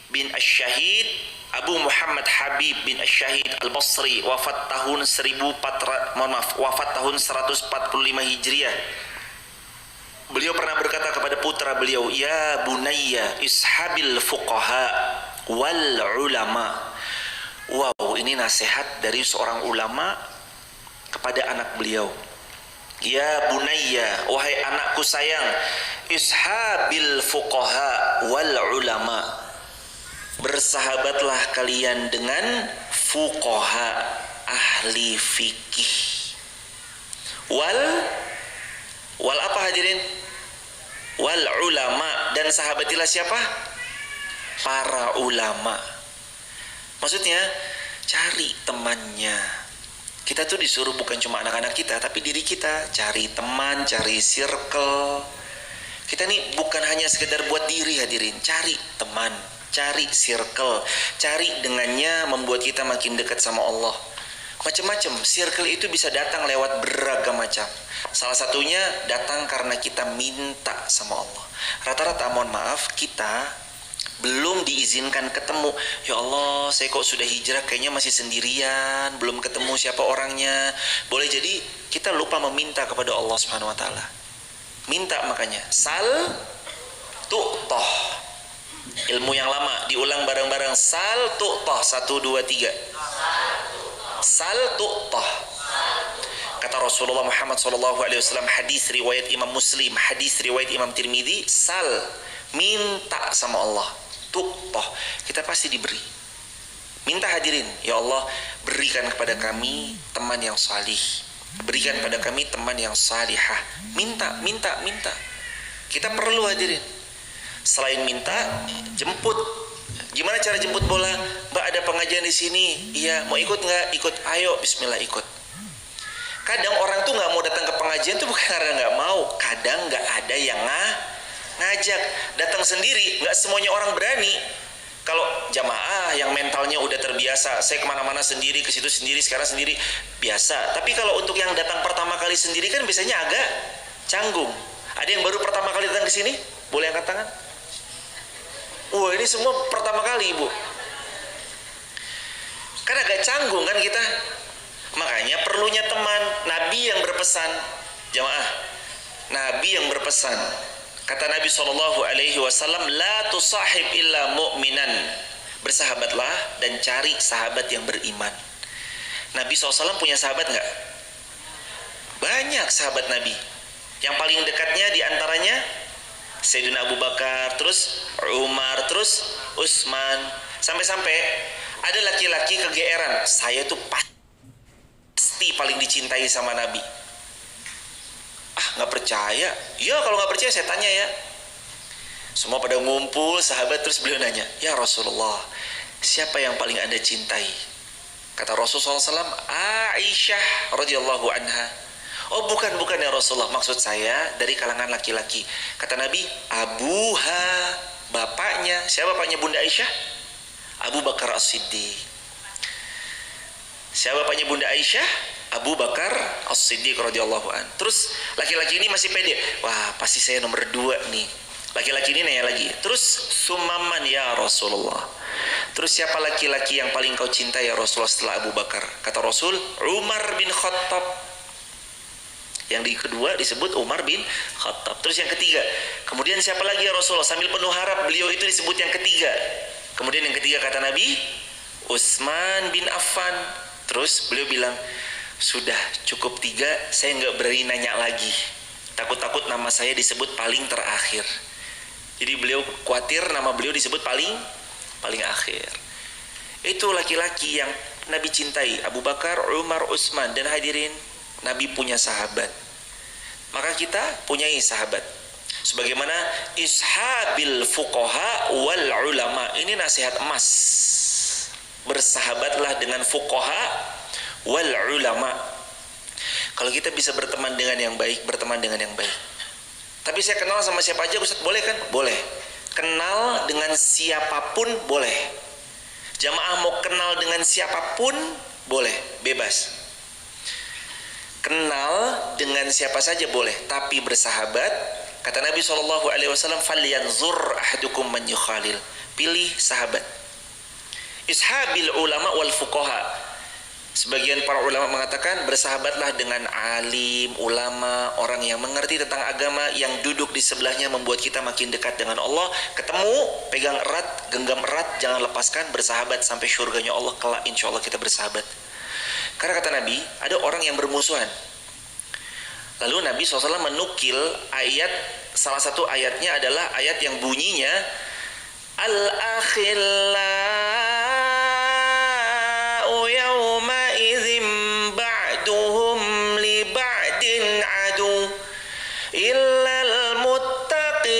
bin Asy-Syahid Abu Muhammad Habib bin Asy-Syahid Al-Basri, wafat tahun 145 Hijriah. Beliau pernah berkata kepada putra beliau, "Ya bunayya ishabil fuqaha wal ulama." Wow, ini nasihat dari seorang ulama kepada anak beliau. "Ya bunayya, wahai anakku sayang, ishabil fuqaha wal ulama." Bersahabatlah kalian dengan fuqaha, ahli fikih. Wal apa hadirin? Wal ulama, dan sahabatilah siapa? Para ulama. Maksudnya cari temannya. Kita tuh disuruh bukan cuma anak-anak kita, tapi diri kita. Cari teman, cari circle. Kita nih bukan hanya sekedar buat diri hadirin. Cari teman, cari circle. Cari dengannya membuat kita makin dekat sama Allah. Macam-macam. Circle itu bisa datang lewat beragam macam. Salah satunya datang karena kita minta sama Allah. Rata-rata, mohon maaf, kita belum diizinkan ketemu. Ya Allah, saya kok sudah hijrah kayaknya masih sendirian, belum ketemu siapa orangnya. Boleh jadi kita lupa meminta kepada Allah Subhanahu wa taala. Minta, makanya sal tu'toh. Ilmu yang lama diulang bareng-bareng. Sal tu'toh. 1 2 3. Sal tu'toh. Kata Rasulullah Muhammad SAW, hadis riwayat Imam Muslim, hadis riwayat Imam Tirmidzi, sal, minta sama Allah, tu'toh, kita pasti diberi. Minta hadirin, ya Allah, berikan kepada kami teman yang salih, berikan pada kami teman yang salihah. Minta. Kita perlu hadirin. Selain minta, jemput. Gimana cara jemput bola? Mbak, ada pengajian di sini. Iya, mau ikut nggak? Ikut. Ayo, bismillah, ikut. Kadang orang tuh nggak mau datang ke pengajian tuh bukan karena nggak mau. Kadang nggak ada yang ngajak. Datang sendiri, nggak semuanya orang berani. Kalau jamaah yang mentalnya udah terbiasa, saya kemana-mana sendiri, ke situ sendiri, sekarang sendiri, biasa. Tapi kalau untuk yang datang pertama kali sendiri kan biasanya agak canggung. Ada yang baru pertama kali datang ke sini? Boleh angkat tangan? Wah, ini semua pertama kali, Ibu. Kan agak canggung kan kita. Makanya perlunya teman. Nabi yang berpesan, jamaah, Nabi yang berpesan. Kata Nabi SAW, la tusahib illa mu'minan. Bersahabatlah dan cari sahabat yang beriman. Nabi SAW punya sahabat nggak? Banyak sahabat Nabi. Yang paling dekatnya diantaranya Sayyidina Abu Bakar, terus Umar, terus Utsman. Sampai-sampai ada laki-laki kegeeran, saya tuh pasti paling dicintai sama Nabi. Nggak percaya? Ya, kalau nggak percaya saya tanya ya. Semua pada ngumpul sahabat, terus beliau nanya, "Ya Rasulullah, siapa yang paling Anda cintai?" Kata Rasulullah SAW, "Aisyah radhiyallahu anha." "Oh, bukan ya Rasulullah, maksud saya dari kalangan laki-laki." Kata Nabi, "Abuha," bapaknya. Siapa bapaknya Bunda Aisyah? Abu Bakar As-Siddiq. Siapa bapaknya Bunda Aisyah? Abu Bakar As-Siddiq radhiyallahu an. Terus laki-laki ini masih pede. Wah, pasti saya nomor 2 nih. Laki-laki ini nanya lagi. Terus sumaman ya Rasulullah. Terus siapa laki-laki yang paling kau cintai ya Rasulullah setelah Abu Bakar? Kata Rasul, Umar bin Khattab. Yang di kedua disebut Umar bin Khattab. Terus yang ketiga, kemudian siapa lagi ya Rasulullah? Sambil penuh harap beliau itu disebut yang ketiga. Kemudian yang ketiga kata Nabi, Utsman bin Affan. Terus beliau bilang, sudah cukup 3, saya nggak berani nanya lagi. Takut-takut nama saya disebut paling terakhir. Jadi beliau khawatir nama beliau disebut paling akhir. Itu laki-laki yang Nabi cintai, Abu Bakar, Umar, Utsman. Dan hadirin, Nabi punya sahabat. Maka kita punyai sahabat. Sebagaimana ishabil fuqaha wal ulama. Ini nasihat emas. Bersahabatlah dengan fuqaha wal ulama. Kalau kita bisa berteman dengan yang baik, berteman dengan yang baik. Tapi saya kenal sama siapa aja Ustaz, boleh kan? Boleh. Kenal dengan siapapun boleh. Jamaah mau kenal dengan siapapun boleh, bebas. Kenal dengan siapa saja boleh, tapi bersahabat. Kata Nabi SAW, "Falyanzur ahadukum man yukhalil." Pilih sahabat. Ishabil ulama wal fuqaha. Sebagian para ulama mengatakan bersahabatlah dengan alim, ulama, orang yang mengerti tentang agama, yang duduk di sebelahnya membuat kita makin dekat dengan Allah. Ketemu, pegang erat, genggam erat, jangan lepaskan, bersahabat sampai syurganya Allah. Kelak insya Allah kita bersahabat. Karena kata Nabi, ada orang yang bermusuhan. Lalu Nabi SAW menukil ayat, salah satu ayatnya adalah ayat yang bunyinya Al-akhillau yawma idzim ba'duhum li ba'din adu illal muttaqin.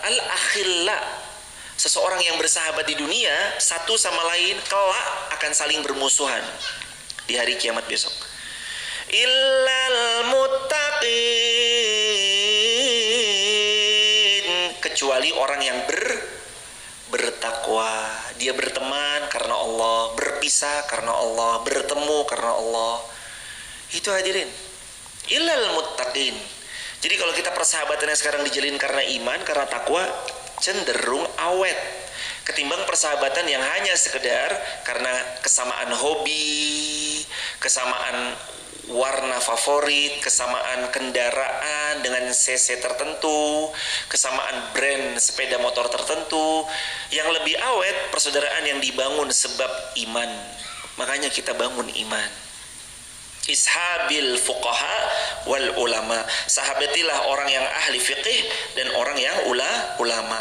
Al-akhilla, seseorang yang bersahabat di dunia satu sama lain kelak akan saling bermusuhan di hari kiamat besok. Illal muttaqin, kecuali orang yang bertakwa. Dia berteman karena Allah, berpisah karena Allah, bertemu karena Allah. Itu hadirin. Illal muttaqin. Jadi kalau kita persahabatannya sekarang dijalin karena iman, karena takwa, cenderung awet ketimbang persahabatan yang hanya sekedar karena kesamaan hobi, kesamaan warna favorit, kesamaan kendaraan dengan cc tertentu, kesamaan brand sepeda motor tertentu. Yang lebih awet persaudaraan yang dibangun sebab iman. Makanya kita bangun iman. Ishabil fuqaha wal ulama. Sahabatilah orang yang ahli fiqih dan orang yang ulama.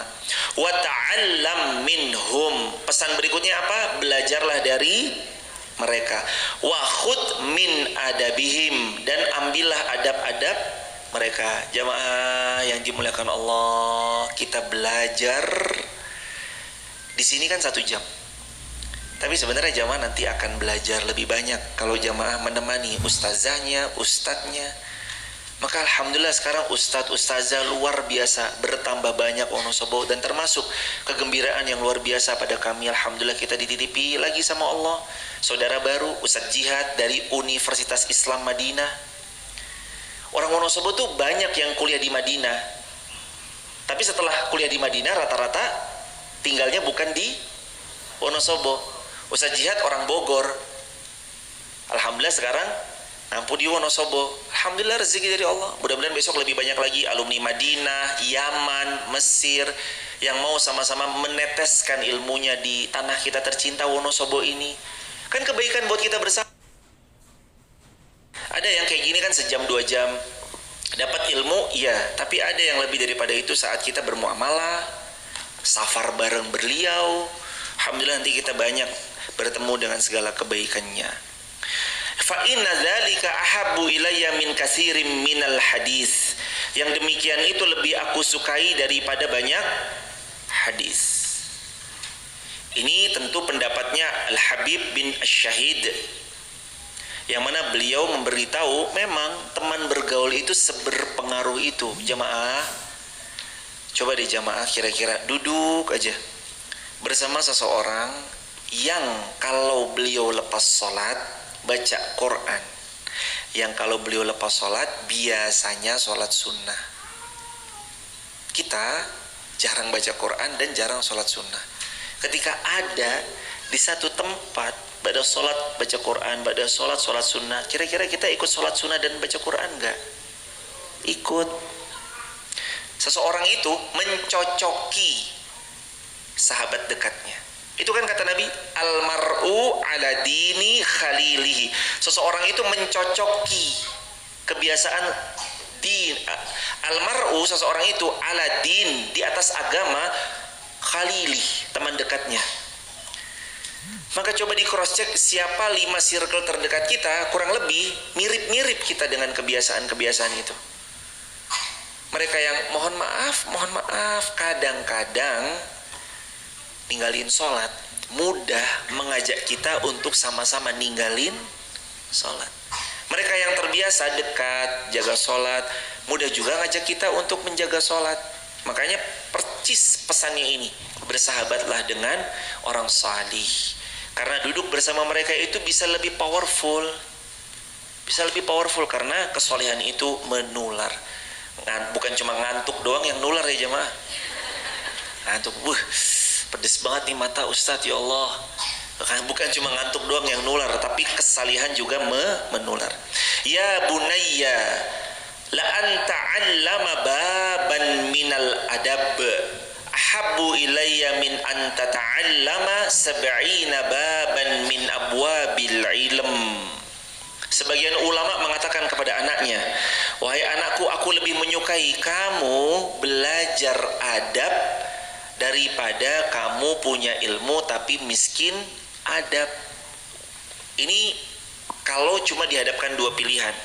Wa ta'allam minhum. Pesan berikutnya apa? Belajarlah dari mereka. Wa khud min adabihim, dan ambillah adab-adab mereka. Jamaah yang dimuliakan Allah, kita belajar di sini kan 1 jam. Tapi sebenarnya jamaah nanti akan belajar lebih banyak kalau jamaah menemani ustazahnya, ustadznya. Maka alhamdulillah sekarang ustadz-ustazah luar biasa bertambah banyak Wonosobo, dan termasuk kegembiraan yang luar biasa pada kami. Alhamdulillah kita dititipi lagi sama Allah saudara baru, Ustadz Jihad dari Universitas Islam Madinah. Orang Wonosobo tuh banyak yang kuliah di Madinah, tapi setelah kuliah di Madinah rata-rata tinggalnya bukan di Wonosobo. Ustadz Jihad orang Bogor, alhamdulillah sekarang nampu di Wonosobo. Alhamdulillah rezeki dari Allah. Mudah-mudahan besok lebih banyak lagi alumni Madinah, Yaman, Mesir yang mau sama-sama meneteskan ilmunya di tanah kita tercinta Wonosobo ini. Kan kebaikan buat kita bersama. Ada yang kayak gini kan sejam 2 jam dapat ilmu, iya, tapi ada yang lebih daripada itu saat kita bermuamalah, safar bareng beliau. Alhamdulillah nanti kita banyak bertemu dengan segala kebaikannya. Fa inna dzalika ahabbu ilayya min katsirin minal hadis. Yang demikian itu lebih aku sukai daripada banyak hadis. Ini tentu pendapatnya Al-Habib bin Asy-Syahid, yang mana beliau memberitahu memang teman bergaul itu seberpengaruh itu. Jamaah, coba deh jamaah kira-kira duduk aja bersama seseorang yang kalau beliau lepas sholat baca Quran, yang kalau beliau lepas sholat biasanya sholat sunnah. Kita jarang baca Quran dan jarang sholat sunnah. Ketika ada di satu tempat pada sholat baca Quran, pada sholat sunnah, kira-kira kita ikut sholat sunnah dan baca Quran enggak? Ikut. Seseorang itu mencocoki sahabat dekatnya. Itu kan kata Nabi, almar'u ala dini khalilihi. Seseorang itu mencocoki kebiasaan din. Almar'u, seseorang itu ala din, di atas agama, khalilih, teman dekatnya. Maka coba di cross check siapa 5 circle terdekat kita, kurang lebih mirip-mirip kita dengan kebiasaan-kebiasaan itu. Mereka yang mohon maaf, kadang-kadang ninggalin sholat, mudah mengajak kita untuk sama-sama ninggalin sholat. Mereka yang terbiasa dekat, jaga sholat, mudah juga ngajak kita untuk menjaga sholat. Makanya percis pesannya ini, bersahabatlah dengan orang salih. Karena duduk bersama mereka itu bisa lebih powerful. Bisa lebih powerful karena kesolehan itu menular. Bukan cuma ngantuk doang yang nular ya jemaah. Ngantuk, pedes banget nih mata Ustadz, ya Allah. Bukan cuma ngantuk doang yang nular, tapi kesalihan juga menular. Ya bunayya, la anta 'allama baban minal adab ahabbu ilayya min an tata'allama sab'ina baban min abwabil ilm. Sebagian ulama mengatakan kepada anaknya, wahai anakku, aku lebih menyukai kamu belajar adab daripada kamu punya ilmu tapi miskin adab. Ini kalau cuma dihadapkan dua pilihan.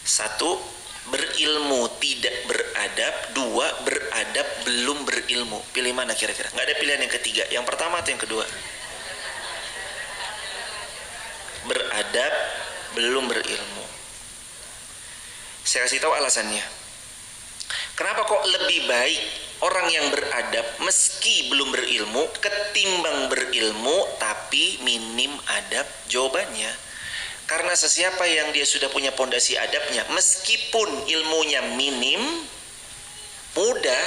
Satu, berilmu tidak beradab. Dua, beradab belum berilmu. Pilih mana kira-kira? Nggak ada pilihan yang ketiga. Yang pertama atau yang kedua? Beradab belum berilmu. Saya kasih tahu alasannya. Kenapa kok lebih baik orang yang beradab meski belum berilmu ketimbang berilmu tapi minim adab? Jawabannya, karena sesiapa yang dia sudah punya pondasi adabnya, meskipun ilmunya minim, mudah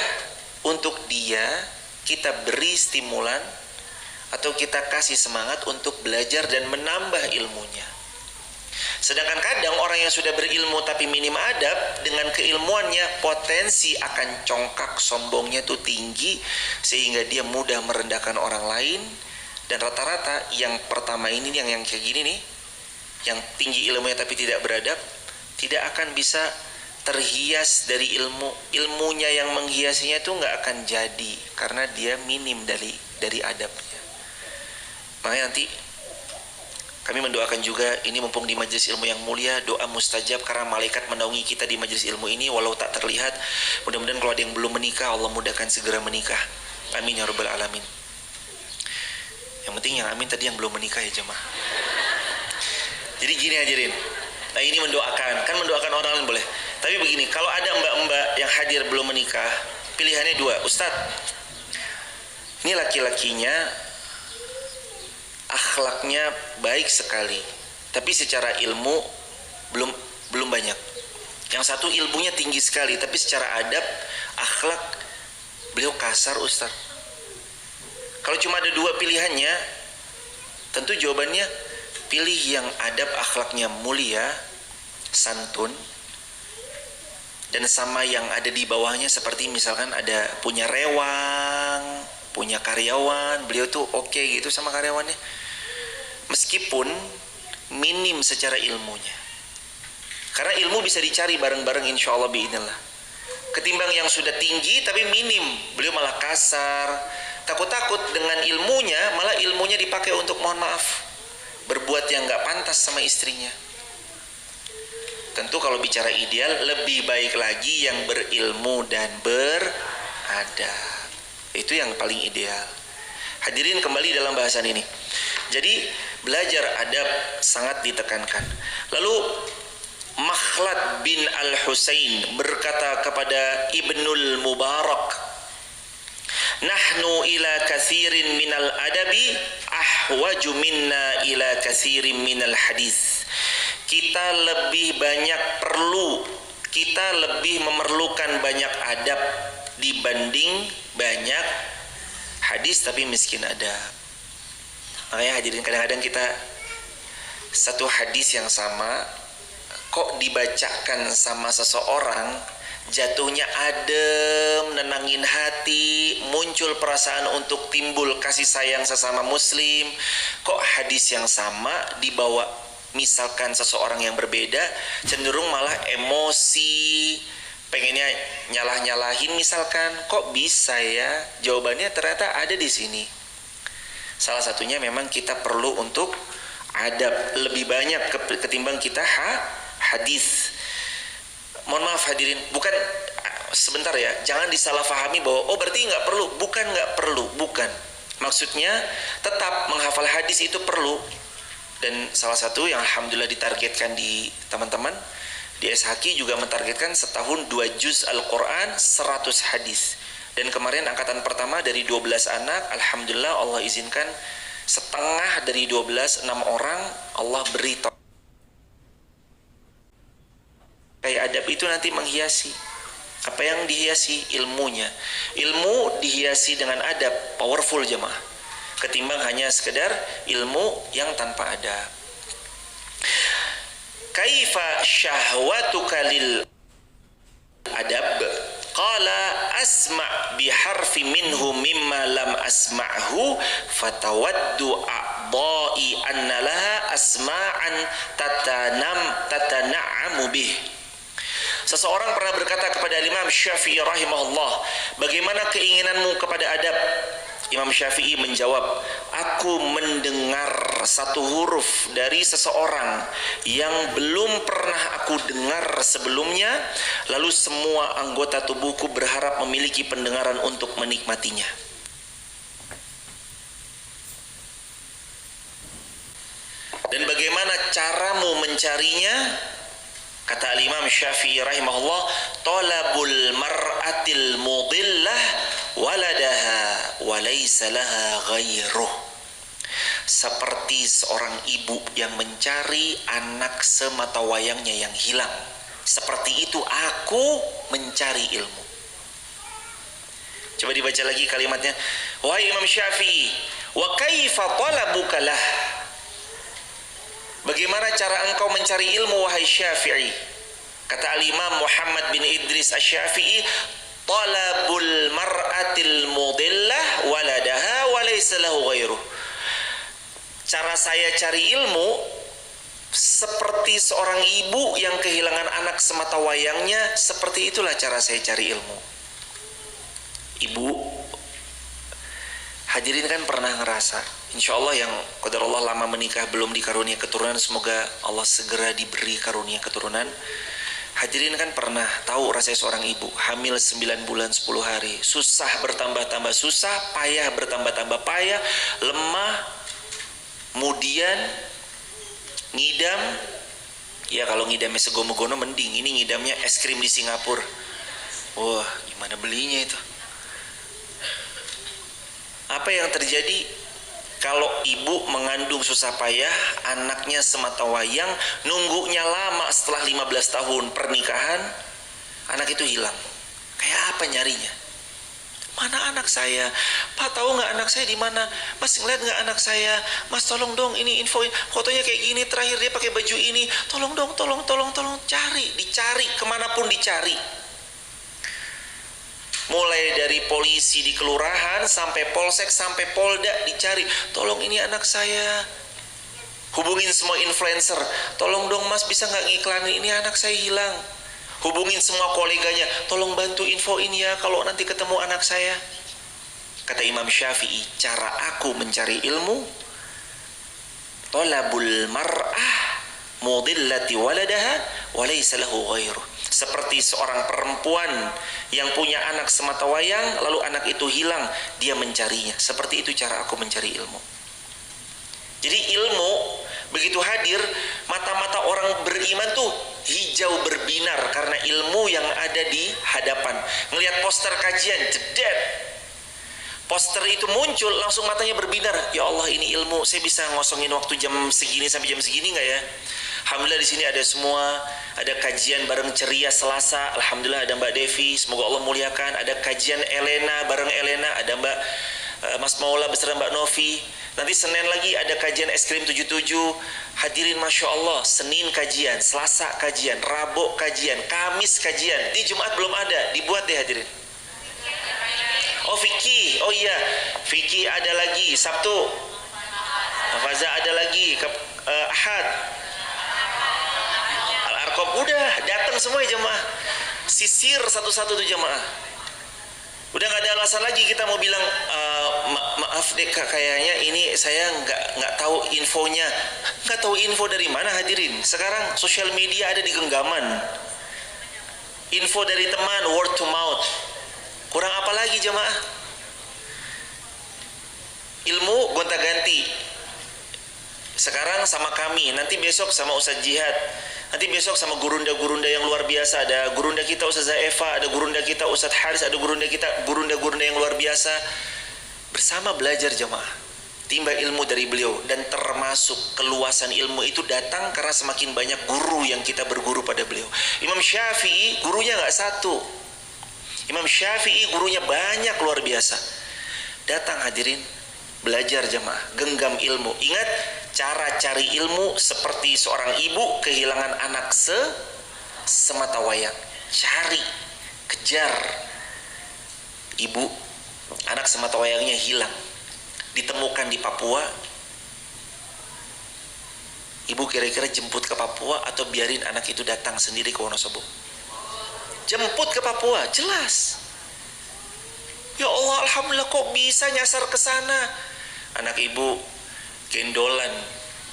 untuk dia kita beri stimulan atau kita kasih semangat untuk belajar dan menambah ilmunya. Sedangkan kadang orang yang sudah berilmu tapi minim adab, dengan keilmuannya potensi akan congkak, sombongnya itu tinggi sehingga dia mudah merendahkan orang lain. Dan rata-rata yang pertama ini, yang kayak gini nih, yang tinggi ilmunya tapi tidak beradab, tidak akan bisa terhias dari ilmunya. Yang menghiasinya itu nggak akan jadi karena dia minim dari adabnya. Makanya nanti kami mendoakan juga, ini mumpung di majelis ilmu yang mulia, doa mustajab karena malaikat menaungi kita di majelis ilmu ini walau tak terlihat. Mudah-mudahan kalau ada yang belum menikah, Allah mudahkan segera menikah. Amin ya rabbal alamin. Yang penting yang amin tadi yang belum menikah ya jemaah. Jadi gini hadirin, nah ini mendoakan, kan mendoakan orang lain boleh. Tapi begini, kalau ada mbak-mbak yang hadir belum menikah, pilihannya dua. Ustadz, ini laki-lakinya akhlaknya baik sekali, tapi secara ilmu belum banyak. Yang satu ilmunya tinggi sekali, tapi secara adab, akhlak beliau kasar Ustaz. Kalau cuma ada dua pilihannya, tentu jawabannya pilih yang adab akhlaknya mulia, santun, dan sama yang ada di bawahnya. Seperti misalkan ada punya rewang, punya karyawan, beliau tuh oke gitu sama karyawannya, meskipun minim secara ilmunya. Karena ilmu bisa dicari bareng-bareng insya Allah biidznillah. Ketimbang yang sudah tinggi tapi minim, beliau malah kasar. Takut-takut dengan ilmunya, malah ilmunya dipakai untuk, mohon maaf, berbuat yang gak pantas sama istrinya. Tentu kalau bicara ideal, lebih baik lagi yang berilmu dan beradab. Itu yang paling ideal. Hadirin kembali dalam bahasan ini. Jadi belajar adab sangat ditekankan. Lalu Makhlad bin Al-Husain berkata kepada Ibnul Mubarak, nahnu ila kathirin minal adabi ahwaju minna ila kathirin minal hadis. Kita lebih memerlukan banyak adab dibanding banyak hadis tapi miskin adab. Makanya hadirin, kadang-kadang kita satu hadis yang sama kok dibacakan sama seseorang, jatuhnya adem, nenangin hati, muncul perasaan untuk timbul kasih sayang sesama muslim. Kok hadis yang sama dibawa misalkan seseorang yang berbeda, cenderung malah emosi, pengennya nyalah-nyalahin misalkan. Kok bisa ya? Jawabannya ternyata ada di sini. Salah satunya memang kita perlu untuk adab lebih banyak ketimbang kita hadis. Mohon maaf hadirin, bukan sebentar ya, jangan disalahfahami bahwa berarti nggak perlu. Bukan nggak perlu, bukan. Maksudnya tetap menghafal hadis itu perlu. Dan salah satu yang alhamdulillah ditargetkan di teman-teman di SHQ juga mentargetkan setahun 2 juz Al-Quran 100 hadis. Dan kemarin angkatan pertama dari 12 anak, alhamdulillah Allah izinkan setengah dari 12, 6 orang Allah beri kayak adab itu nanti menghiasi. Apa yang dihiasi? Ilmunya. Ilmu dihiasi dengan adab, powerful jemaah, ketimbang hanya sekedar ilmu yang tanpa adab. Kaifa syahwatuka lil adab? Qala asma' biharfi minhu mimma lam asma'hu fatawaddu a'dha'i anna laha asma'an tatana'amu bih. Seseorang pernah berkata kepada Imam Syafi'i rahimahullah, bagaimana keinginanmu kepada adab? Imam Syafi'i menjawab, aku mendengar satu huruf dari seseorang yang belum pernah aku dengar sebelumnya, lalu semua anggota tubuhku berharap memiliki pendengaran untuk menikmatinya. Dan bagaimana caramu mencarinya? Kata Imam Syafi'i rahimahullah, talabul mar'atil mudillah waladaha wa laysa laha ghairuh. Seperti seorang ibu yang mencari anak sematawayangnya yang hilang, seperti itu aku mencari ilmu. Coba dibaca lagi kalimatnya. Wahai Imam Syafi'i, wa kaifa talabuka lah? Bagaimana cara engkau mencari ilmu wahai Syafi'i? Kata Al-Imam Muhammad bin Idris Asy-Syafi'i, talabul mar'atil mudillah waladaha wa laysa lahu ghairuh. Cara saya cari ilmu seperti seorang ibu yang kehilangan anak sematawayangnya, seperti itulah cara saya cari ilmu. Ibu, hadirin kan pernah ngerasa, insya Allah yang qadarullah lama menikah belum dikarunia keturunan, semoga Allah segera diberi karunia keturunan. Hadirin kan pernah tahu rasanya seorang ibu hamil 9 bulan 10 hari, susah bertambah-tambah susah, payah bertambah-tambah payah, lemah, kemudian ngidam. Ya kalau ngidamnya segono-gono mending, ini ngidamnya es krim di Singapura. Wah, gimana belinya itu? Apa yang terjadi kalau ibu mengandung susah payah, anaknya sematawayang, nunggunya lama, setelah 15 tahun pernikahan, anak itu hilang. Kayak apa nyarinya? Mana anak saya? Pak, tahu nggak anak saya di mana? Mas, ngeliat nggak anak saya? Mas, tolong dong, ini infoin, fotonya kayak gini, terakhir dia pakai baju ini. Tolong dong, tolong, cari, dicari, kemanapun dicari. Mulai dari polisi di kelurahan sampai polsek sampai polda dicari. Tolong ini anak saya. Hubungin semua influencer. Tolong dong mas, bisa nggak ngiklanin ini anak saya hilang. Hubungin semua koleganya. Tolong bantu infoin ya kalau nanti ketemu anak saya. Kata Imam Syafi'i, cara aku mencari ilmu, talabul mar'ah mudillati waladaha wa laysa lahu ghairuh. Seperti seorang perempuan yang punya anak sematawayang, lalu anak itu hilang, dia mencarinya. Seperti itu cara aku mencari ilmu. Jadi ilmu begitu hadir, mata-mata orang beriman tuh hijau berbinar karena ilmu yang ada di hadapan. Ngelihat poster kajian, jedet, poster itu muncul, langsung matanya berbinar. Ya Allah, ini ilmu, saya bisa ngosongin waktu jam segini sampai jam segini nggak ya? Alhamdulillah di sini ada semua, ada kajian bareng ceria Selasa, alhamdulillah ada Mbak Devi, semoga Allah muliakan. Ada kajian Elena bareng Elena, ada Mbak Mas Maula beserta Mbak Novi. Nanti Senin lagi ada kajian es krim 77. Hadirin masya Allah, Senin kajian, Selasa kajian, Rabu kajian, Kamis kajian. Di Jumat belum ada, dibuat deh hadirin. Oh fikih, oh iya, fikih ada lagi Sabtu, Faza ada lagi Ahad. Udah datang semua ya jemaah, sisir satu-satu tuh jemaah. Udah nggak ada alasan lagi kita mau bilang maaf deh kak, kayaknya ini saya nggak tahu infonya. Nggak tahu info dari mana hadirin? Sekarang sosial media ada di genggaman. Info dari teman, word to mouth. Kurang apa lagi jemaah? Ilmu gonta-ganti. Sekarang sama kami, nanti besok sama Ustaz Jihad, nanti besok sama gurunda-gurunda yang luar biasa. Ada gurunda kita Ustazah Eva, ada gurunda kita Ustaz Haris, ada gurunda kita, gurunda-gurunda yang luar biasa. Bersama belajar jemaah. timba ilmu dari beliau, dan termasuk keluasan ilmu itu datang karena semakin banyak guru yang kita berguru pada beliau. Imam Syafi'i gurunya nggak satu, Imam Syafi'i gurunya banyak, luar biasa. Datang hadirin, belajar jemaah, genggam ilmu. Ingat, cara cari ilmu seperti seorang ibu kehilangan anak semata wayang. Cari, kejar. Ibu, anak semata wayangnya hilang, ditemukan di Papua. Ibu kira-kira jemput ke Papua atau biarin anak itu datang sendiri ke Wonosobo? Jemput ke Papua, jelas. Ya Allah, alhamdulillah kok bisa nyasar ke sana. Anak ibu gendolan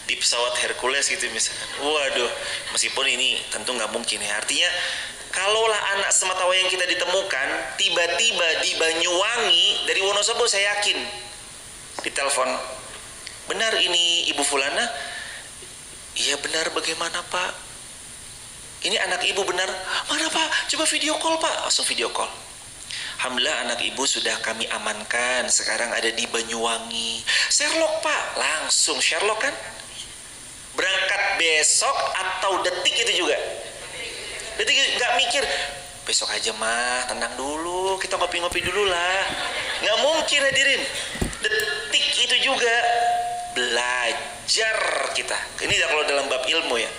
di pesawat Hercules gitu misalkan. Waduh, meskipun ini tentu nggak mungkin ya. Artinya, kalaulah anak semata wayang kita ditemukan tiba-tiba di Banyuwangi dari Wonosobo, saya yakin ditelepon, benar ini Ibu Fulana? Iya benar, bagaimana Pak? Ini anak ibu benar? Mana Pak? Coba video call Pak. Langsung video call. Alhamdulillah anak ibu sudah kami amankan, sekarang ada di Banyuwangi. Sherlock Pak, langsung Sherlock kan? Berangkat besok atau detik itu juga? Detik, nggak mikir besok aja mah, tenang dulu, kita ngopi-ngopi dulu lah. Nggak mungkin hadirin. Detik itu juga belajar kita. Ini kalau dalam bab ilmu ya.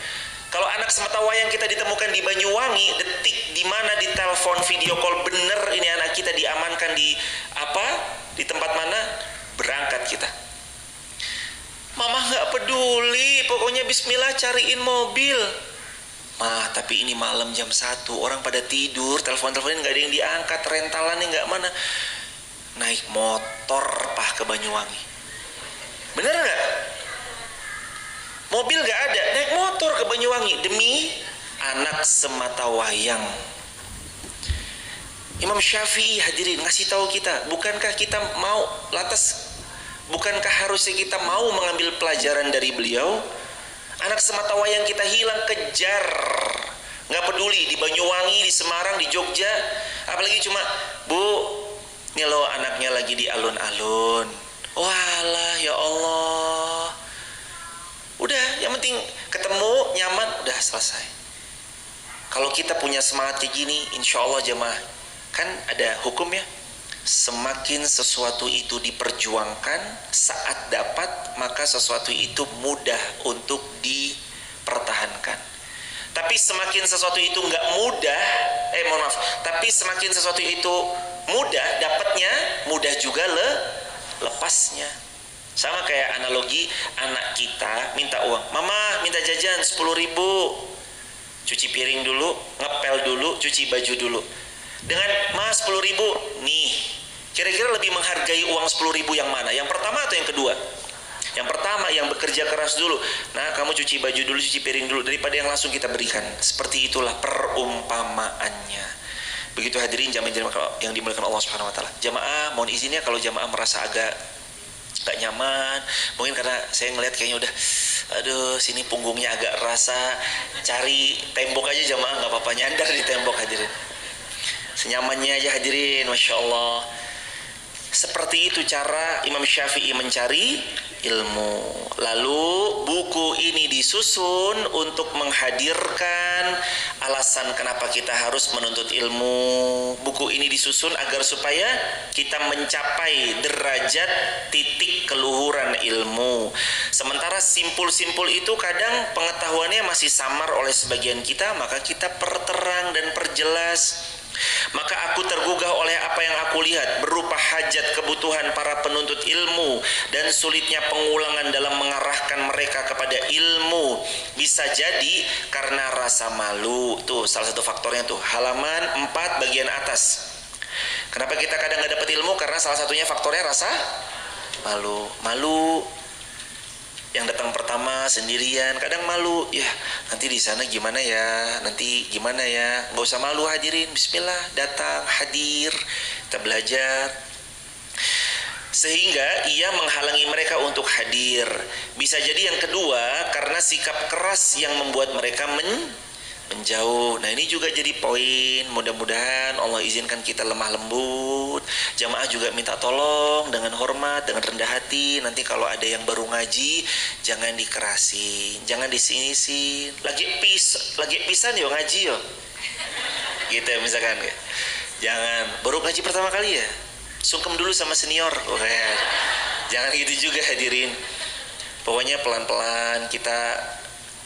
Kalau anak semata wayang kita ditemukan di Banyuwangi, detik di mana di telepon video call bener ini anak kita diamankan di apa? Di tempat mana? Berangkat kita. Mama nggak peduli, pokoknya bismillah cariin mobil. Mah, tapi ini malam jam 1, orang pada tidur, telepon-teleponin nggak ada yang diangkat, rentalannya nggak mana. Naik motor Pak ke Banyuwangi. Bener nggak? Mobil gak ada, naik motor ke Banyuwangi demi anak semata wayang. Imam Syafi'i hadirin ngasih tahu kita, bukankah kita mau, lantas bukankah harusnya kita mau mengambil pelajaran dari beliau? Anak semata wayang kita hilang, kejar. Gak peduli di Banyuwangi, di Semarang, di Jogja, apalagi cuma, Bu, ini loh anaknya lagi di alun-alun. Walah ya Allah. Udah, yang penting ketemu, nyaman, udah selesai. Kalau kita punya semangat kayak gini, insya Allah jemaah, kan ada hukum ya, semakin sesuatu itu diperjuangkan saat dapat, maka sesuatu itu mudah untuk dipertahankan. Tapi semakin sesuatu itu nggak mudah, tapi semakin sesuatu itu mudah dapatnya, mudah juga lepasnya. Sama kayak analogi anak kita minta uang, mama minta jajan 10.000, cuci piring dulu, ngepel dulu, cuci baju dulu. Dengan ma 10.000 nih, kira-kira lebih menghargai uang 10.000 yang mana? Yang pertama atau yang kedua? Yang pertama, yang bekerja keras dulu. Nah, kamu cuci baju dulu, cuci piring dulu, daripada yang langsung kita berikan. Seperti itulah perumpamaannya. Begitu hadirin jamaah yang dimuliakan Allah Subhanahu wa taala. Jamaah mohon izinnya kalau jamaah merasa agak gak nyaman, mungkin karena saya ngeliat kayaknya udah, aduh sini punggungnya agak rasa, cari tembok aja jamaah, nggak apa-apa, nyandar di tembok hadirin, senyamannya aja hadirin. Masya Allah, seperti itu cara Imam Syafi'i mencari ilmu. Lalu buku ini disusun untuk menghadirkan alasan kenapa kita harus menuntut ilmu. Buku ini disusun agar supaya kita mencapai derajat titik keluhuran ilmu. Sementara simpul-simpul itu kadang pengetahuannya masih samar oleh sebagian kita, maka kita perterang dan perjelas. Maka aku tergugah oleh apa yang aku lihat berupa hajat kebutuhan para penuntut ilmu dan sulitnya pengulangan dalam mengarahkan mereka kepada ilmu. Bisa jadi karena rasa malu. Tuh salah satu faktornya tuh, halaman 4 bagian atas. Kenapa kita kadang gak dapat ilmu? Karena salah satunya faktornya rasa malu. Malu yang datang pertama sendirian, kadang malu, ya nanti di sana gimana ya, nanti gimana ya. Nggak usah malu hadirin, bismillah, datang, hadir, kita belajar. Sehingga ia menghalangi mereka untuk hadir. Bisa jadi yang kedua karena sikap keras yang membuat mereka menjauh. Nah ini juga jadi poin. Mudah-mudahan Allah izinkan kita lemah lembut. Jamaah juga minta tolong dengan hormat, dengan rendah hati. Nanti kalau ada yang baru ngaji, jangan dikerasin, jangan disinisin. Lagi pisan yo ngaji yo. Gitu ya, misalkan ya. Jangan, baru ngaji pertama kali ya, sungkem dulu sama senior. Jangan gitu juga hadirin. Pokoknya pelan-pelan kita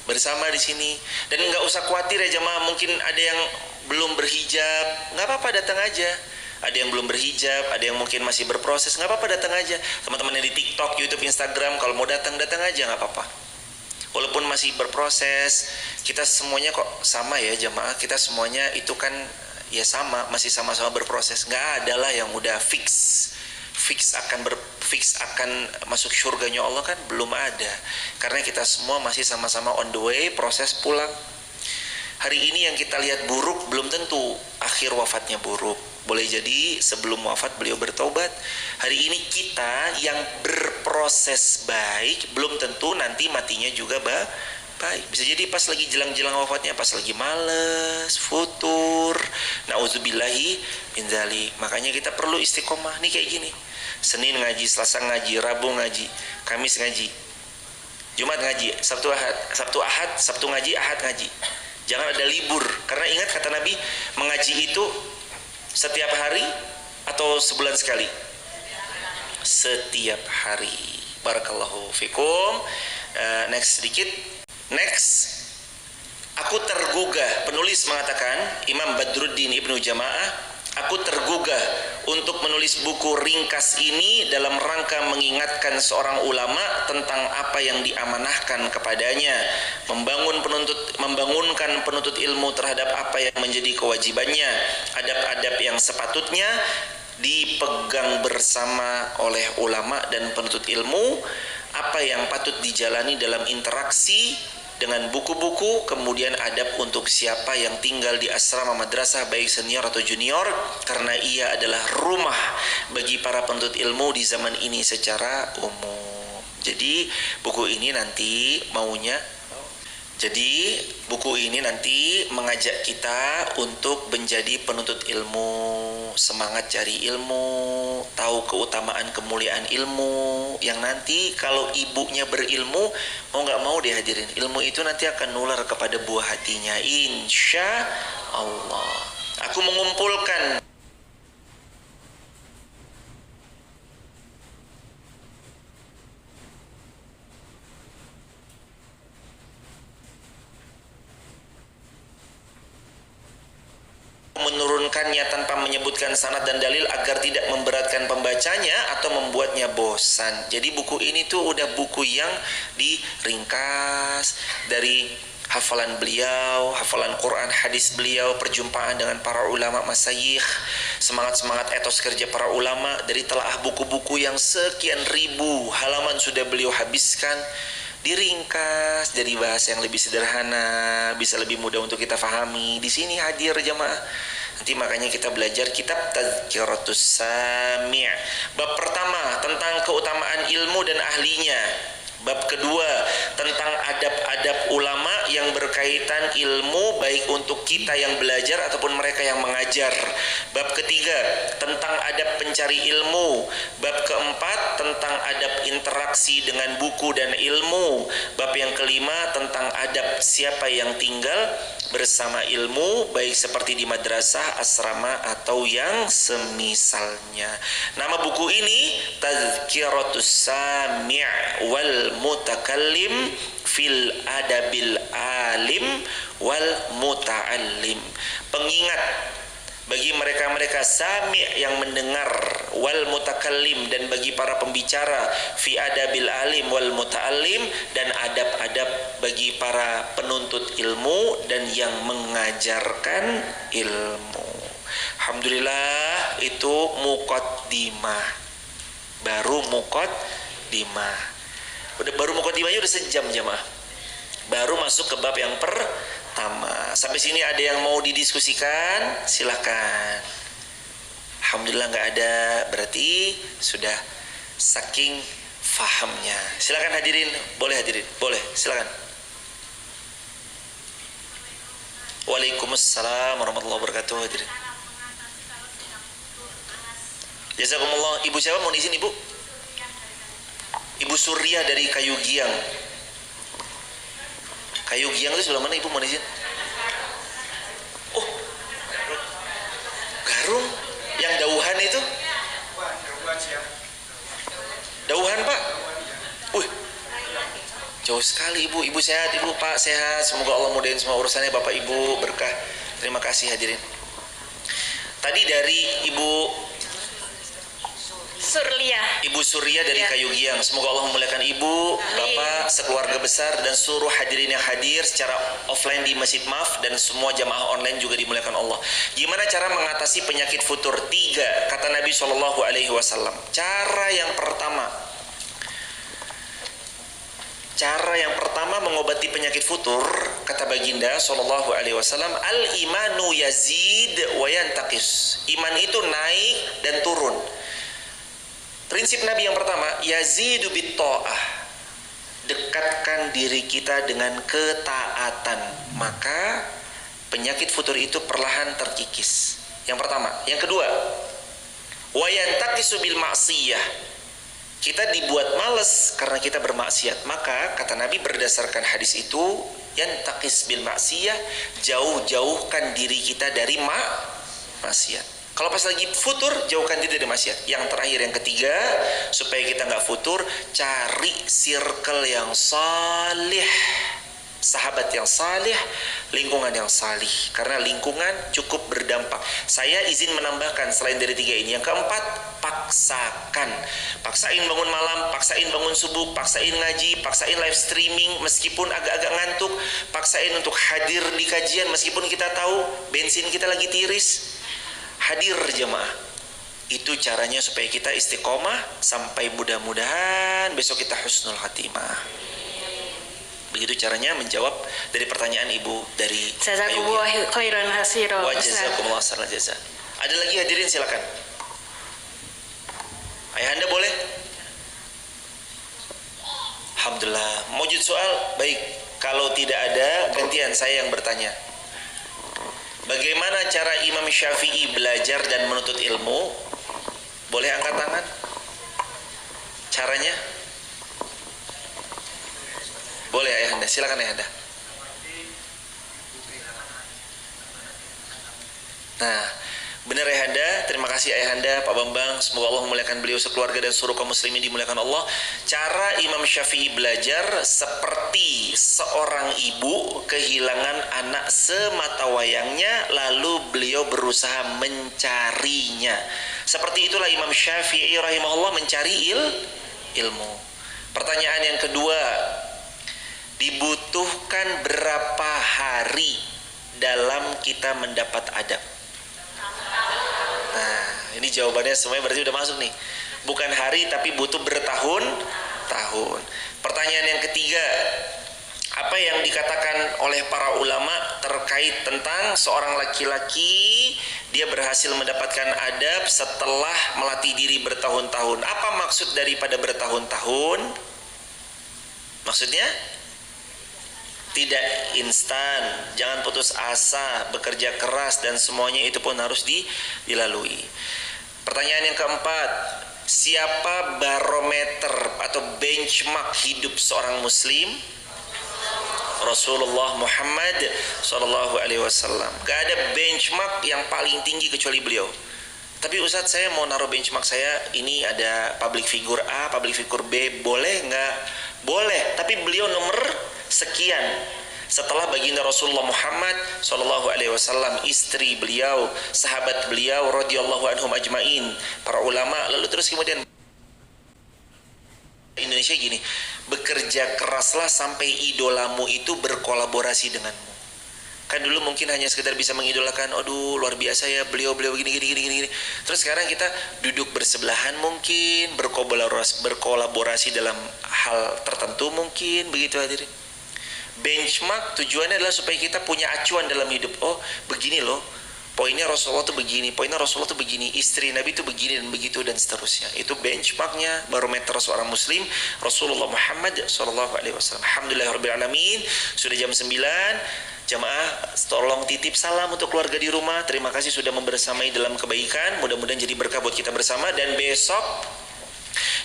bersama di sini, dan nggak usah khawatir ya jamaah. Mungkin ada yang belum berhijab, nggak apa-apa, datang aja. Ada yang belum berhijab, ada yang mungkin masih berproses, nggak apa-apa, datang aja. Teman-teman yang di TikTok, YouTube, Instagram, kalau mau datang aja, nggak apa-apa. Walaupun masih berproses, kita semuanya kok sama ya jamaah. Kita semuanya itu kan ya sama, masih sama-sama berproses. Nggak ada lah yang udah fix akan masuk surganya Allah, kan belum ada. Karena kita semua masih sama-sama on the way, proses pulang. Hari ini yang kita lihat buruk, belum tentu akhir wafatnya buruk. Boleh jadi sebelum wafat beliau bertobat. Hari ini kita yang berproses baik, belum tentu nanti matinya juga baik. Bisa jadi pas lagi jelang-jelang wafatnya, pas lagi males, futur, na'udzubillahi min dzalik. Makanya kita perlu istiqomah nih kayak gini. Senin ngaji, Selasa ngaji, Rabu ngaji, Kamis ngaji, Jumat ngaji, Sabtu Ahad, Sabtu ngaji, Ahad ngaji. Jangan ada libur. Karena ingat kata Nabi, mengaji itu setiap hari atau sebulan sekali? Setiap hari. Barakallahu fikum. Next sedikit. Next, aku tergugah. Penulis mengatakan, Imam Badruddin Ibnu Jamaah, aku tergugah untuk menulis buku ringkas ini dalam rangka mengingatkan seorang ulama tentang apa yang diamanahkan kepadanya, membangunkan penuntut ilmu terhadap apa yang menjadi kewajibannya, adab-adab yang sepatutnya dipegang bersama oleh ulama dan penuntut ilmu, apa yang patut dijalani dalam interaksi dengan buku-buku, kemudian adab untuk siapa yang tinggal di asrama madrasah baik senior atau junior, karena ia adalah rumah bagi para penuntut ilmu di zaman ini secara umum. Jadi buku ini nanti mengajak kita untuk menjadi penuntut ilmu, semangat cari ilmu, tahu keutamaan kemuliaan ilmu, yang nanti kalau ibunya berilmu, mau nggak mau deh hadirin, ilmu itu nanti akan nular kepada buah hatinya, insya Allah. Aku mengumpulkan menurunkannya tanpa menyebutkan sanad dan dalil agar tidak memberatkan pembacanya atau membuatnya bosan. Jadi buku ini tuh udah buku yang diringkas dari hafalan beliau, hafalan Quran, hadis beliau, perjumpaan dengan para ulama masyayikh, semangat-semangat etos kerja para ulama, dari telaah buku-buku yang sekian ribu halaman sudah beliau habiskan, diringkas jadi bahasa yang lebih sederhana, bisa lebih mudah untuk kita fahami. Di sini hadir jamaah. Nanti makanya kita belajar kitab Tazkiratus Sami'. Bab pertama tentang keutamaan ilmu dan ahlinya. Bab kedua tentang adab-adab ulama yang berkaitan ilmu, baik untuk kita yang belajar ataupun mereka yang mengajar. Bab ketiga tentang adab pencari ilmu. Bab keempat tentang adab interaksi dengan buku dan ilmu. Bab yang kelima tentang adab siapa yang tinggal bersama ilmu, baik seperti di madrasah, asrama atau yang semisalnya. Nama buku ini Tazkiratus Sami' wal Mutakallim fil Adabil Alim wal Muta'allim. Pengingat bagi mereka-mereka sami' yang mendengar, wal mutakallim, dan bagi para pembicara, fi adabil alim wal muta'allim, dan adab-adab bagi para penuntut ilmu dan yang mengajarkan ilmu. Alhamdulillah, itu muqaddimah. Baru muqaddimah. Baru muqaddimahnya udah sejam jamaah. Baru masuk ke bab yang pertama. Sampai sini ada yang mau didiskusikan? Silakan. Alhamdulillah nggak ada, berarti sudah saking fahamnya. Silakan hadirin, boleh hadirin, boleh, silakan. Waalaikumsalam warahmatullahi wabarakatuh. Hadirin. Jazakumullah. Ibu siapa mau izin ibu? Ibu Surya dari Kayu Giang. Kayu Giang itu sebelah mana ibu mau izin? Oh, Garung. Yang Dauhan itu? Dauhan pak? Wih, jauh sekali ibu. Ibu sehat ibu, pak sehat. Semoga Allah mudahin semua urusannya, bapak ibu berkah. Terima kasih hadirin. Tadi dari ibu Ibu Surya dari Kayu Giang. Semoga Allah memuliakan ibu, bapak, sekeluarga besar dan seluruh hadirin yang hadir secara offline di Masjid Maf dan semua jamaah online juga dimuliakan Allah. Gimana cara mengatasi penyakit futur? 3 kata Nabi SAW. Cara yang pertama mengobati penyakit futur, kata baginda SAW, al-imanu yazid wa yantaqis. Iman itu naik dan turun. Prinsip Nabi yang pertama, yazidu bitta'ah. Dekatkan diri kita dengan ketaatan, maka penyakit futur itu perlahan terkikis. Yang pertama. Yang kedua, wa yantaqisu bil ma'siyah. Kita dibuat malas karena kita bermaksiat. Maka kata Nabi berdasarkan hadis itu, yantaqis bil ma'siyah, jauh-jauhkan diri kita dari maksiat. Kalau pas lagi futur, jauhkan diri dari maksiat. Yang terakhir, yang ketiga, supaya kita nggak futur, cari circle yang salih, sahabat yang salih, lingkungan yang salih. Karena lingkungan cukup berdampak. Saya izin menambahkan selain dari 3 ini. Yang keempat, paksakan. Paksain bangun malam, paksain bangun subuh, paksain ngaji, paksain live streaming meskipun agak-agak ngantuk, paksain untuk hadir di kajian meskipun kita tahu bensin kita lagi tiris. Hadir jemaah. Itu caranya supaya kita istiqomah sampai mudah-mudahan besok kita husnul khatimah. Begitu caranya menjawab dari pertanyaan ibu dari Jazakumullah khairan hasira. Wa jazakumullah khairan jaza. Ada lagi hadirin silakan. Ayahanda boleh? Alhamdulillah. Mewujud soal? Baik. Kalau tidak ada, gantian saya yang bertanya. Bagaimana cara Imam Syafi'i belajar dan menuntut ilmu? Boleh angkat tangan? Caranya? Boleh ayahanda, silakan ayahanda. Nah, benar ayahanda, terima kasih ayahanda, Pak Bambang. Semoga Allah memuliakan beliau sekeluarga dan seluruh kaum muslimin dimuliakan Allah. Cara Imam Syafi'i belajar seperti seorang ibu kehilangan anak semata wayangnya, lalu beliau berusaha mencarinya. Seperti itulah Imam Syafi'i rahimahullah mencari ilmu. Pertanyaan yang kedua, dibutuhkan berapa hari dalam kita mendapat adab? Nah, ini jawabannya semuanya berarti udah masuk nih. Bukan hari tapi butuh bertahun-tahun. Pertanyaan yang ketiga, apa yang dikatakan oleh para ulama terkait tentang seorang laki-laki dia berhasil mendapatkan adab setelah melatih diri bertahun-tahun? Apa maksud daripada bertahun-tahun? Maksudnya? Tidak instan, jangan putus asa, bekerja keras dan semuanya itu pun harus dilalui. Pertanyaan yang keempat, siapa barometer atau benchmark hidup seorang muslim? Rasulullah Muhammad SAW. Gak ada benchmark yang paling tinggi kecuali beliau. Tapi Ustadz, saya mau naruh benchmark saya, ini ada public figure A, public figure B, boleh nggak? Boleh, tapi beliau nomor sekian setelah baginda Rasulullah Muhammad SAW, istri beliau, sahabat beliau radhiyallahu anhum ajmain, para ulama. Lalu terus kemudian Indonesia gini, bekerja keraslah sampai idolamu itu berkolaborasi denganmu. Kan dulu mungkin hanya sekedar bisa mengidolakan, aduh luar biasa ya beliau gini. Terus sekarang kita duduk bersebelahan mungkin, berkolaborasi dalam hal tertentu mungkin, begitu hadirin. Benchmark tujuannya adalah supaya kita punya acuan dalam hidup. Oh begini loh, poinnya Rasulullah tuh begini, poinnya Rasulullah tuh begini, istri Nabi tuh begini dan begitu dan seterusnya. Itu benchmarknya, barometer seorang muslim Rasulullah Muhammad SAW. Alhamdulillahirabbil alamin. Sudah jam 9. Jamaah tolong titip salam untuk keluarga di rumah. Terima kasih sudah membersamai dalam kebaikan. Mudah-mudahan jadi berkah buat kita bersama. Dan besok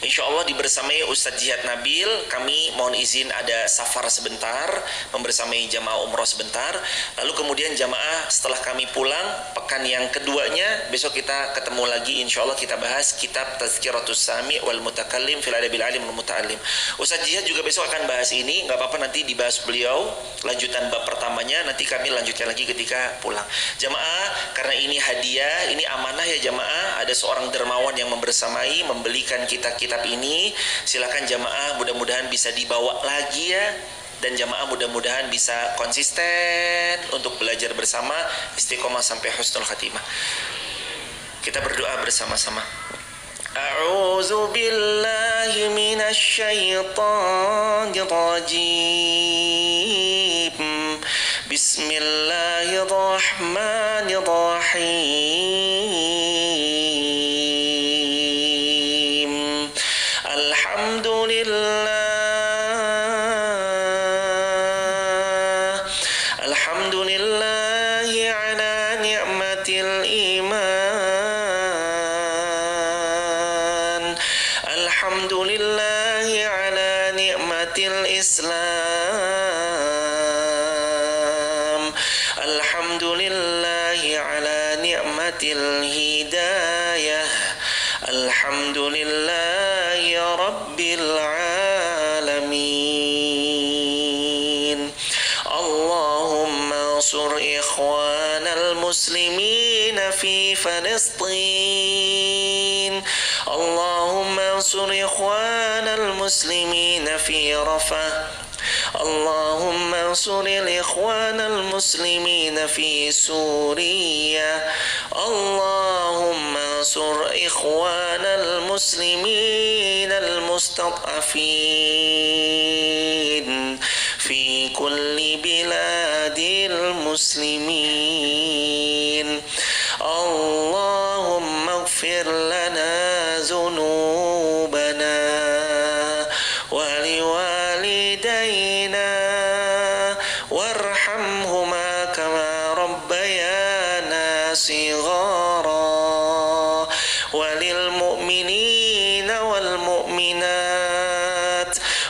insya Allah dibersamai Ustadz Jihad Nabil. Kami mohon izin ada safar sebentar, membersamai jamaah umroh sebentar. Lalu kemudian jamaah setelah kami pulang, pekan yang keduanya, besok kita ketemu lagi. Insya Allah kita bahas kitab Tazkiratus Sami wal Mutakallim fil Adabil Alim wal Muta'allim. Ustadz Jihad juga besok akan bahas ini. Gak apa-apa, nanti dibahas beliau lanjutan bab pertamanya. Nanti kami lanjutkan lagi ketika pulang. Jamaah, karena ini hadiah, ini amanah ya jamaah. Ada seorang dermawan yang membersamai, membelikan kita kitab ini. Silakan jamaah, mudah-mudahan bisa dibawa lagi ya. Dan jamaah mudah-mudahan bisa konsisten untuk belajar bersama, istiqomah sampai husnul khatimah. Kita berdoa bersama-sama. A'udzu billahi minasy syaithanir rajim. Bismillahirrahmanirrahim. Alhamdulillahi ala ni'matil iman. Alhamdulillahi ala ni'matil Islam. Alhamdulillahi ala ni'matil hidayah. Alhamdulillahi rabbil alamin. Allahumma ansur ikhwanal muslimin fi Palestin. Allahumma ansur ikhwanal muslimin fi Rafah. اللهم انصر الإخوان المسلمين في سوريا. اللهم انصر إخوان المسلمين المستضعفين في كل بلاد المسلمين. اللهم اغفر لنا ذنوبنا ولوالدينا وارحمهما كما ربيانا صغارا وللمؤمنين والمؤمنات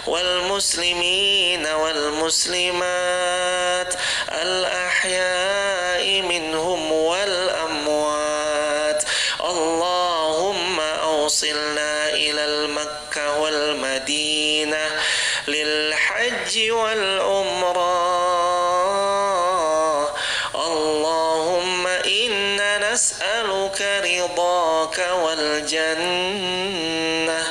والمسلمين والمسلمات الأحياء منهم والأموات. اللهم أوصلنا إلى المكة والمدينة للحج والعمرة. اللهم إنا نسألك رضاك والجنة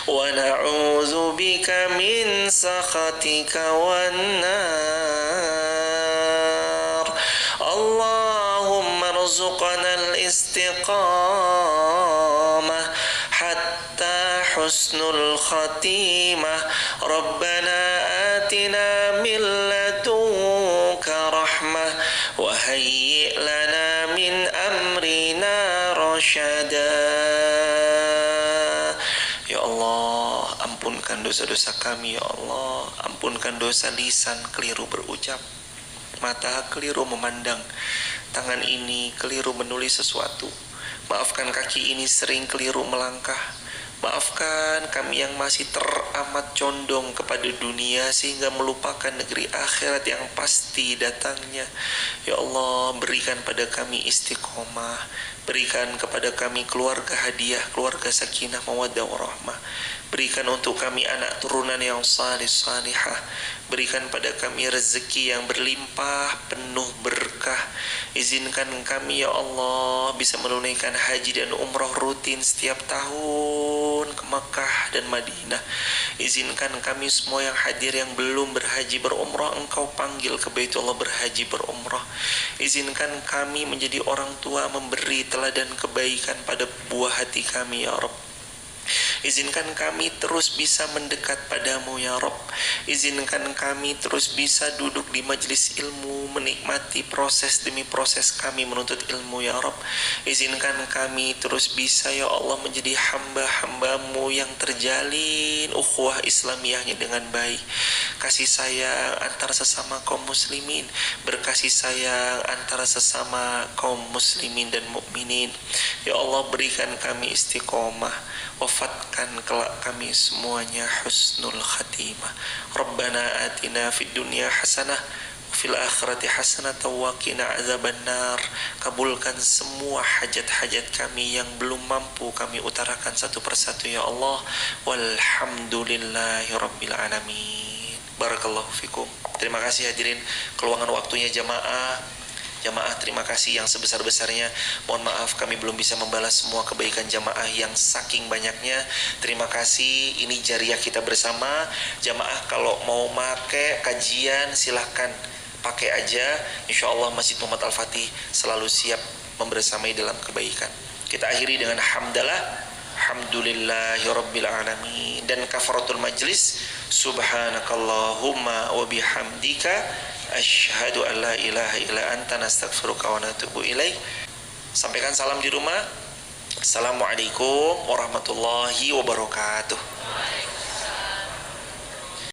ونعوذ بك من سخطك والنار. اللهم ارزقنا الاستقامة حتى حسن الخاتمة. ربنا آتنا من لدنك رحمة وهيئ لنا من أمرنا رشدا. Ya Allah, ampunkan dosa-dosa kami ya Allah. Ampunkan dosa lisan keliru berucap, mata keliru memandang, tangan ini keliru menulis sesuatu. Maafkan kaki ini sering keliru melangkah. Maafkan kami yang masih teramat condong kepada dunia sehingga melupakan negeri akhirat yang pasti datangnya. Ya Allah, berikan pada kami istiqomah. Berikan kepada kami keluarga hadiah, keluarga sakinah, mawaddah warahmah. Berikan untuk kami anak turunan yang salih salihah. Berikan pada kami rezeki yang berlimpah, penuh berkah. Izinkan kami ya Allah bisa menunaikan haji dan umrah rutin setiap tahun ke Makkah dan Madinah. Izinkan kami semua yang hadir yang belum berhaji berumrah, Engkau panggil ke Baitullah berhaji berumrah. Izinkan kami menjadi orang tua memberi teladan kebaikan pada buah hati kami ya Rabb. Izinkan kami terus bisa mendekat padamu ya Rabb. Izinkan kami terus bisa duduk di majelis ilmu, menikmati proses demi proses kami menuntut ilmu ya Rabb. Izinkan kami terus bisa ya Allah menjadi hamba-hambamu yang terjalin ukhuwah Islamiyahnya dengan baik. Kasih sayang antara sesama kaum muslimin, berkasih sayang antara sesama kaum muslimin dan mukminin. Ya Allah, berikan kami istiqomah, wafatkan kelak kami semuanya husnul khatimah. Rabbana atina fid dunya hasanah fil akhirati hasanatan wa qina azabannar. Kabulkan semua hajat-hajat kami yang belum mampu kami utarakan satu persatu ya Allah. Walhamdulillahi rabbil alamin. Barakallahu fikum. Terima kasih hadirin keluangan waktunya jamaah. Jamaah terima kasih yang sebesar-besarnya. Mohon maaf kami belum bisa membalas semua kebaikan jamaah yang saking banyaknya. Terima kasih, ini jariah kita bersama. Jamaah kalau mau make kajian silahkan pakai aja. Insya Allah Masjid Muhammad Al-Fatih selalu siap membersamai dalam kebaikan. Kita akhiri dengan hamdalah, alhamdulillahi rabbil alamin, dan kafaratul majlis, subhanakallahumma wa bihamdika asyhadu an la ilaha illa anta nastaghfiruka wa natubu ilaik. Sampaikan salam di rumah. Assalamualaikum warahmatullahi wabarakatuh.